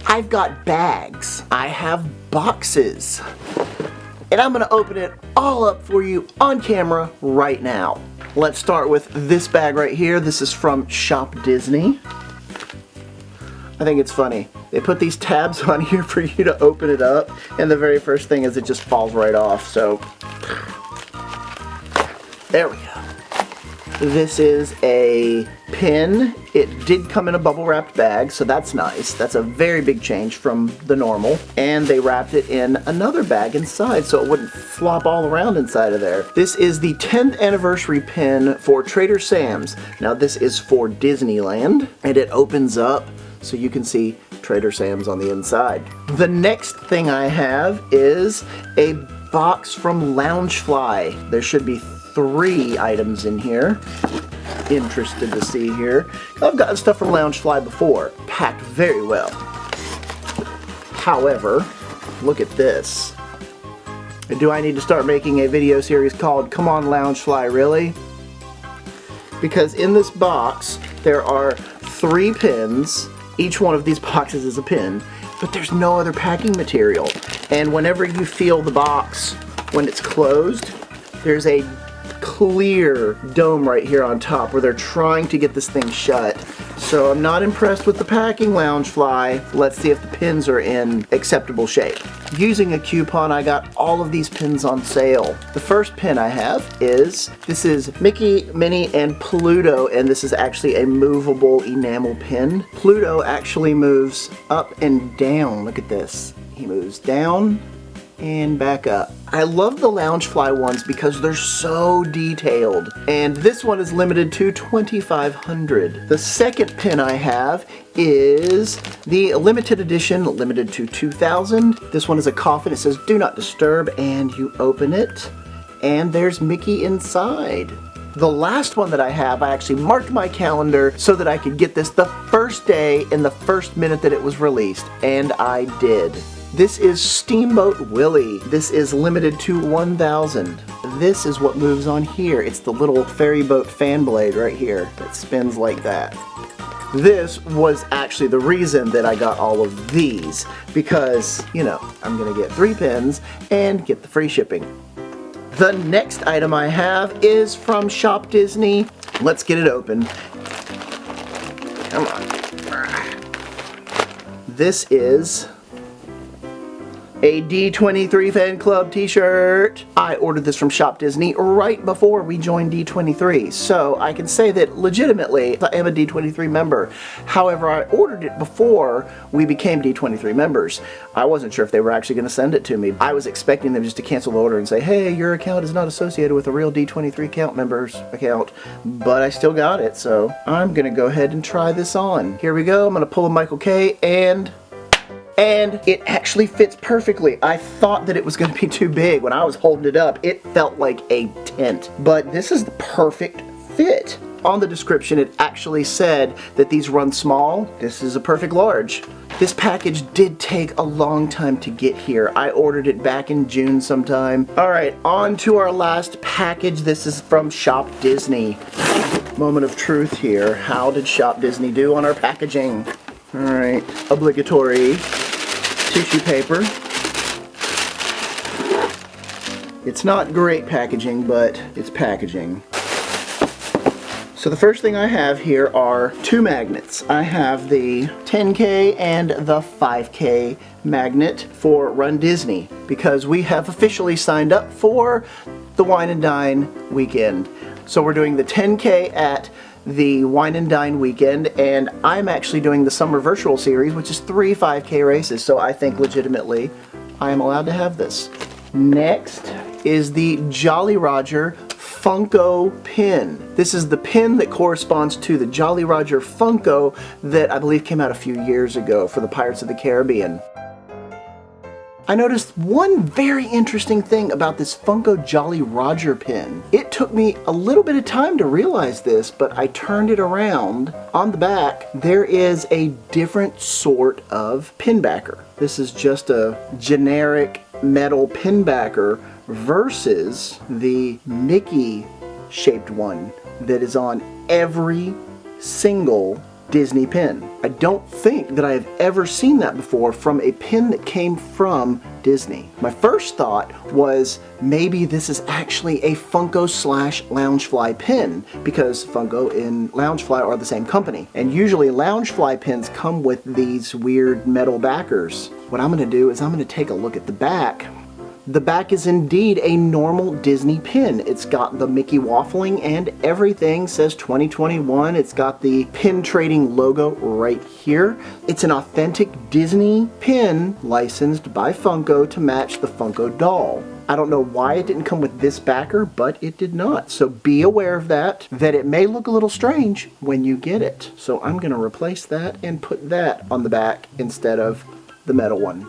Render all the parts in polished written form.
I've got bags. I have boxes. And I'm gonna open it all up for you on camera right now. Let's start with this bag right here. This is from Shop Disney. I think it's funny. They put these tabs on here for you to open it up, and the very first thing is it just falls right off, so there we go. This is a pin. It did come in a bubble wrapped bag, so that's nice. That's a very big change from the normal. And they wrapped it in another bag inside so it wouldn't flop all around inside of there. This is the 10th anniversary pin for Trader Sam's. Now this is for Disneyland, and it opens up so you can see Trader Sam's on the inside. The next thing I have is a box from Loungefly. There should be 3 items in here. Interested to see here. I've gotten stuff from Loungefly before, packed very well. However, look at this. Do I need to start making a video series called Come On Loungefly, Really? Because in this box there are 3 pins. Each one of these boxes is a pin, but there's no other packing material. And whenever you feel the box when it's closed, there's a clear dome right here on top where they're trying to get this thing shut. So I'm not impressed with the packing, Loungefly. Let's see if the pins are in acceptable shape. Using a coupon, I got all of these pins on sale. The first pin I have is, this is Mickey, Minnie, and Pluto, and this is actually a movable enamel pin. Pluto actually moves up and down. Look at this. He moves down and back up. I love the Loungefly ones because they're so detailed, and this one is limited to 2,500. The second pin I have is the limited edition, limited to 2,000. This one is a coffin. It says do not disturb, and you open it and there's Mickey inside. The last one that I have, I actually marked my calendar so that I could get this the first day in the first minute that it was released, and I did. This is Steamboat Willie. This is limited to 1,000. This is what moves on here. It's the little ferry boat fan blade right here that spins like that. This was actually the reason that I got all of these, because, you know, I'm gonna get 3 pins and get the free shipping. The next item I have is from Shop Disney. Let's get it open. Come on. This is a D23 Fan Club t-shirt. I ordered this from Shop Disney right before we joined D23, so I can say that legitimately I am a D23 member. However, I ordered it before we became D23 members. I wasn't sure if they were actually going to send it to me. I was expecting them just to cancel the order and say, hey, your account is not associated with a real D23 account member's account, but I still got it, so I'm going to go ahead and try this on. Here we go. I'm going to pull a Michael K, and it actually fits perfectly. I thought that it was going to be too big. When I was holding it up, it felt like a tent. But this is the perfect fit. On the description, it actually said that these run small. This is a perfect large. This package did take a long time to get here. I ordered it back in June sometime. All right, on to our last package. This is from Shop Disney. Moment of truth here. How did Shop Disney do on our packaging? All right, obligatory tissue paper. It's not great packaging, but it's packaging. So the first thing I have here are 2 magnets. I have the 10K and the 5K magnet for Rundisney, because we have officially signed up for the Wine and Dine weekend. So we're doing the 10K at the Wine and Dine weekend, and I'm actually doing the summer virtual series, which is 3 5K races, so I think legitimately I am allowed to have this. Next is the Jolly Roger Funko pin. This is the pin that corresponds to the Jolly Roger Funko that I believe came out a few years ago for the Pirates of the Caribbean. I noticed one very interesting thing about this Funko Jolly Roger pin. It took me a little bit of time to realize this, but I turned it around. On the back, there is a different sort of pin backer. This is just a generic metal pin backer versus the Mickey shaped one that is on every single Disney pin. I don't think that I have ever seen that before from a pin that came from Disney. My first thought was maybe this is actually a Funko / Loungefly pin, because Funko and Loungefly are the same company. And usually Loungefly pins come with these weird metal backers. What I'm going to do is I'm going to take a look at the back. The back is indeed a normal Disney pin. It's got the Mickey waffling and everything, says 2021. It's got the pin trading logo right here. It's an authentic Disney pin licensed by Funko to match the Funko doll. I don't know why it didn't come with this backer, but it did not. So be aware of that it may look a little strange when you get it. So I'm gonna replace that and put that on the back instead of the metal one.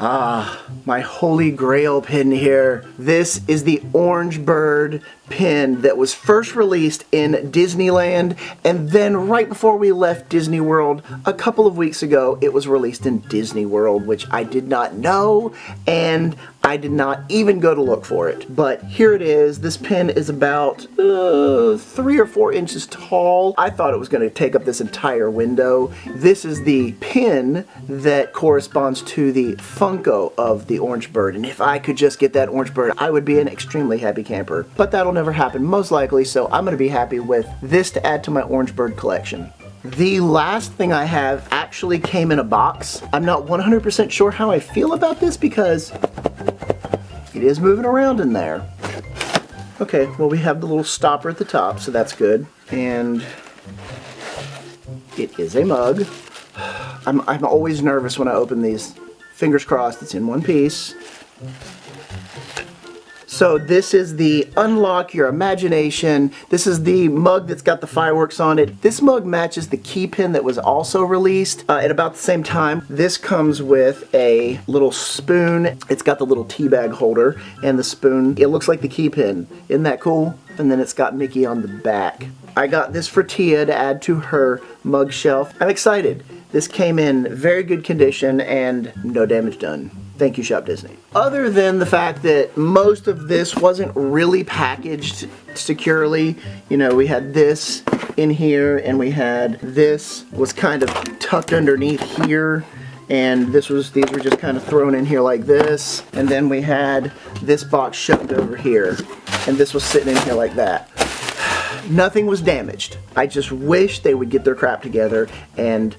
Ah, my holy grail pin here. This is the Orange Bird pin that was first released in Disneyland, and then right before we left Disney World a couple of weeks ago, it was released in Disney World, which I did not know, and I did not even go to look for it. But here it is. This pin is about 3 or 4 inches tall. I thought it was going to take up this entire window. This is the pin that corresponds to the Funko of the Orange Bird, and if I could just get that Orange Bird, I would be an extremely happy camper. But that'll never happen, most likely, so I'm going to be happy with this to add to my Orange Bird collection. The last thing I have actually came in a box. I'm not 100% sure how I feel about this because it is moving around in there. Okay, well, we have the little stopper at the top, so that's good. And it is a mug. I'm always nervous when I open these. Fingers crossed it's in one piece. So this is the Unlock Your Imagination. This is the mug that's got the fireworks on it. This mug matches the key pin that was also released at about the same time. This comes with a little spoon. It's got the little tea bag holder and the spoon. It looks like the key pin. Isn't that cool? And then it's got Mickey on the back. I got this for Teia to add to her mug shelf. I'm excited. This came in very good condition and no damage done. Thank you, Shop Disney. Other than the fact that most of this wasn't really packaged securely, you know, we had this in here and we had this was kind of tucked underneath here, and these were just kind of thrown in here like this, and then we had this box shoved over here, and this was sitting in here like that. Nothing was damaged. I just wish they would get their crap together and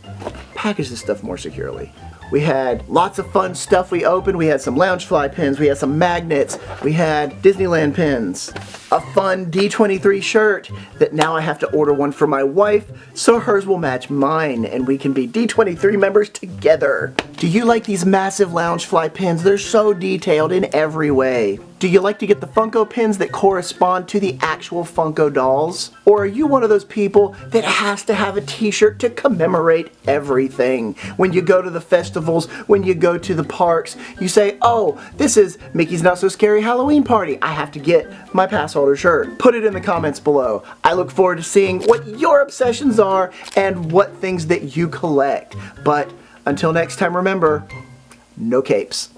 package this stuff more securely. We had lots of fun stuff we opened. We had some Loungefly pins, we had some magnets, we had Disneyland pins, a fun D23 shirt that now I have to order one for my wife so hers will match mine and we can be D23 members together. Do you like these massive Loungefly pins? They're so detailed in every way. Do you like to get the Funko pins that correspond to the actual Funko dolls? Or are you one of those people that has to have a t-shirt to commemorate everything? When you go to the festivals, when you go to the parks, you say, oh, this is Mickey's Not So Scary Halloween Party. I have to get my pass holder shirt. Put it in the comments below. I look forward to seeing what your obsessions are and what things that you collect. But until next time, remember, no capes.